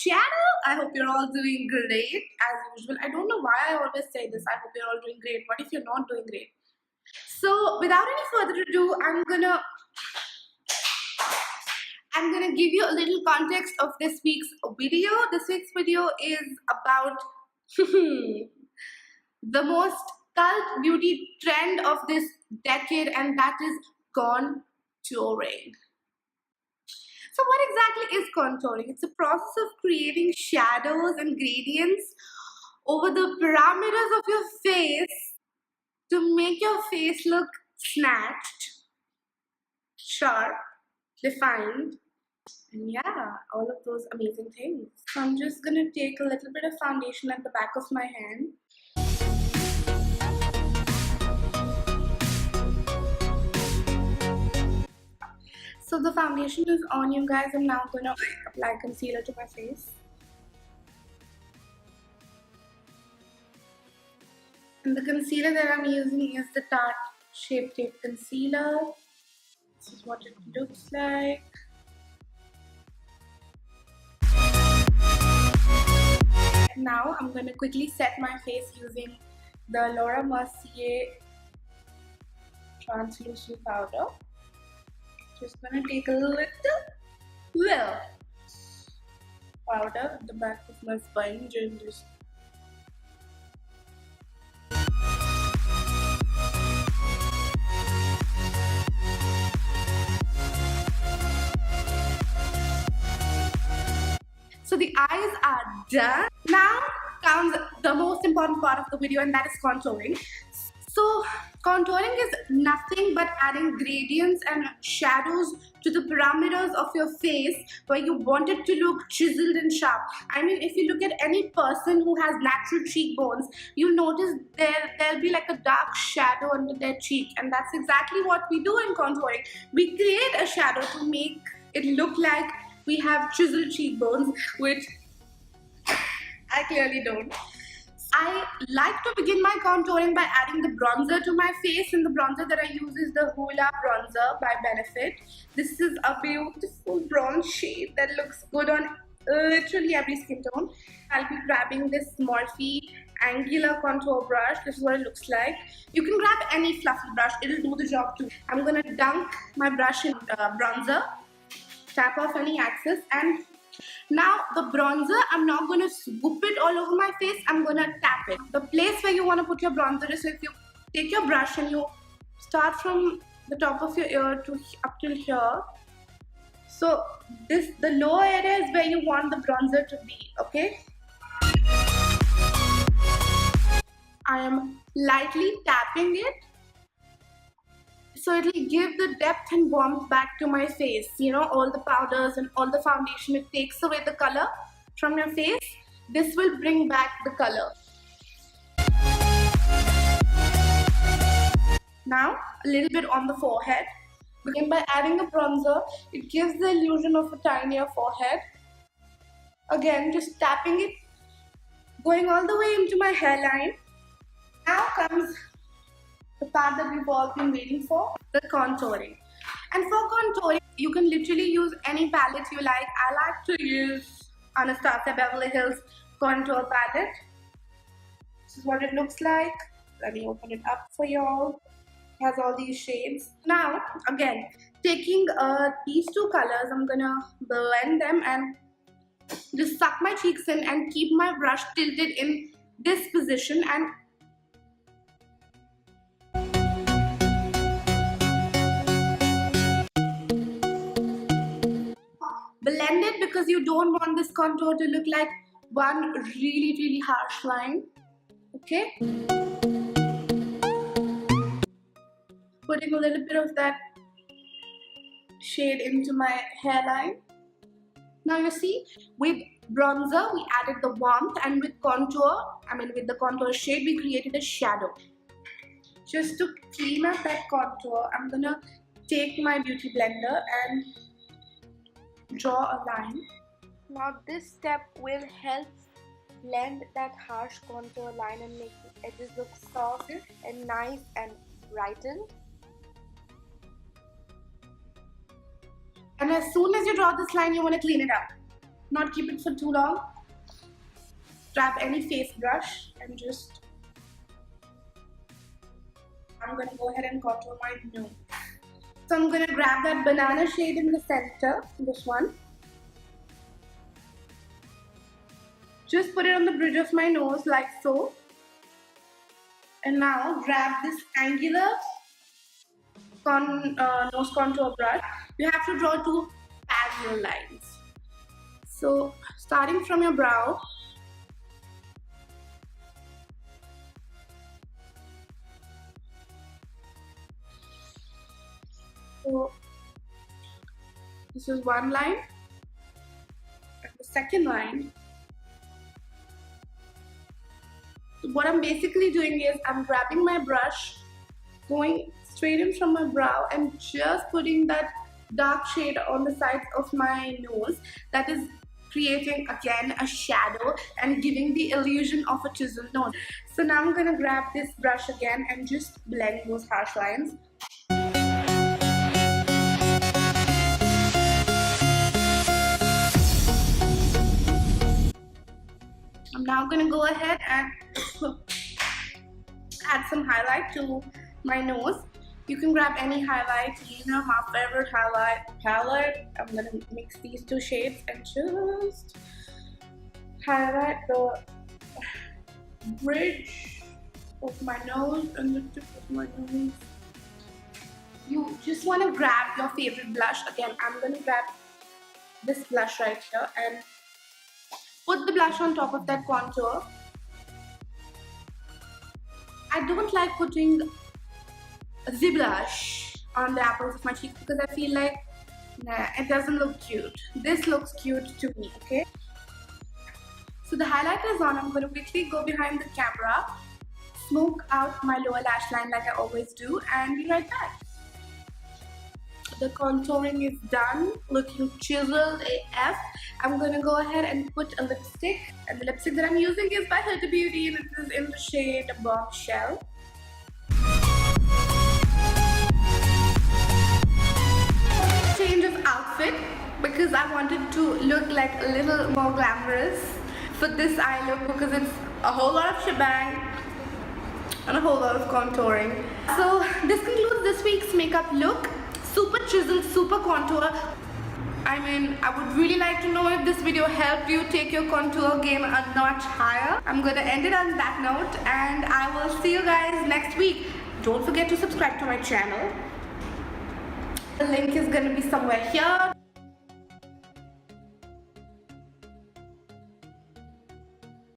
channel. I hope you're all doing great as usual. I don't know why I always say this. I hope you're all doing great. What if you're not doing great? So without any further ado, I'm gonna give you a little context of this week's video. This week's video is about the most cult beauty trend of this decade, and that is contouring. So what exactly is contouring? It's a process of creating shadows and gradients over the parameters of your face to make your face look snatched, sharp, defined, and yeah, all of those amazing things. So I'm just gonna take a little bit of foundation at the back of my hand. So the foundation is on, you guys. I'm now gonna apply concealer to my face. And the concealer that I'm using is the Tarte Shape Tape Concealer. This is what it looks like. And now I'm gonna quickly set my face using the Laura Mercier translucent powder. Just gonna take a little powder at the back of my sponge and just so the eyes are done. Now comes the most important part of the video, and that is contouring. So contouring is nothing but adding gradients and shadows to the parameters of your face where you want it to look chiseled and sharp. I mean, if you look at any person who has natural cheekbones, you'll notice there'll be like a dark shadow under their cheek, and that's exactly what we do in contouring. We create a shadow to make it look like we have chiseled cheekbones, which I clearly don't. I like to begin my contouring by adding the bronzer to my face, and the bronzer that I use is the Hoola bronzer by Benefit. This is a beautiful bronze shade that looks good on literally every skin tone. I'll be grabbing this Morphe angular contour brush. This is what it looks like. You can grab any fluffy brush, it'll do the job too. I'm gonna dunk my brush in bronzer, tap off any excess, and now the bronzer, I'm not going to swoop it all over my face, I'm going to tap it. The place where you want to put your bronzer is, so if you take your brush and you start from the top of your ear to up till here. So the lower area is where you want the bronzer to be, okay? I am lightly tapping it, so it will give the depth and warmth back to my face. You know, all the powders and all the foundation, it takes away the color from your face. This will bring back the color. Now, a little bit on the forehead. Begin by adding a bronzer. It gives the illusion of a tinier forehead. Again, just tapping it, going all the way into my hairline. Now comes the part that we've all been waiting for, the contouring. And for contouring, you can literally use any palette you like. I like to use Anastasia Beverly Hills contour palette. This is what it looks like. Let me open it up for y'all. It has all these shades. Now, again, taking these two colors, I'm gonna blend them and just suck my cheeks in and keep my brush tilted in this position and blend it, because you don't want this contour to look like one really harsh line. Okay, putting a little bit of that shade into my hairline. Now you see, with bronzer we added the warmth, and with with the contour shade we created a shadow. Just to clean up that contour, I'm gonna take my beauty blender and draw a line. Now this step will help blend that harsh contour line and make the edges look soft and nice and brightened. And as soon as you draw this line, you want to clean it up. not keep it for too long. Grab any face brush and just, I'm gonna go ahead and contour my nose. So I'm gonna grab that banana shade in the center, this one. Just put it on the bridge of my nose like so. And now grab this angular nose contour brush. You have to draw two parallel lines. So starting from your brow, so this is one line, and the second line. So what I'm basically doing is I'm grabbing my brush, going straight in from my brow and just putting that dark shade on the sides of my nose. That is creating again a shadow and giving the illusion of a chisel nose. So now I'm gonna grab this brush again and just blend those harsh lines. I'm now gonna go ahead and add some highlight to my nose. You can grab any highlight, my favorite highlight palette. I'm gonna mix these two shades and just highlight the bridge of my nose and the tip of my nose. You just want to grab your favorite blush. Again, I'm gonna grab this blush right here and put the blush on top of that contour. I don't like putting the blush on the apples of my cheeks because I feel like, nah, it doesn't look cute. This looks cute to me, okay? So the highlighter is on. I'm going to quickly go behind the camera, smoke out my lower lash line like I always do, and be right back. The contouring is done, looking chiseled AF. I'm going to go ahead and put a lipstick, and the lipstick that I'm using is by Huda Beauty and it is in the shade Bombshell. Change of outfit because I wanted to look like a little more glamorous for this eye look because it's a whole lot of shebang and a whole lot of contouring. So this concludes this week's makeup look. Super chiseled, super contour. I mean, I would really like to know if this video helped you take your contour game a notch higher. I'm gonna end it on that note and I will see you guys next week. Don't forget to subscribe to my channel. The link is gonna be somewhere here.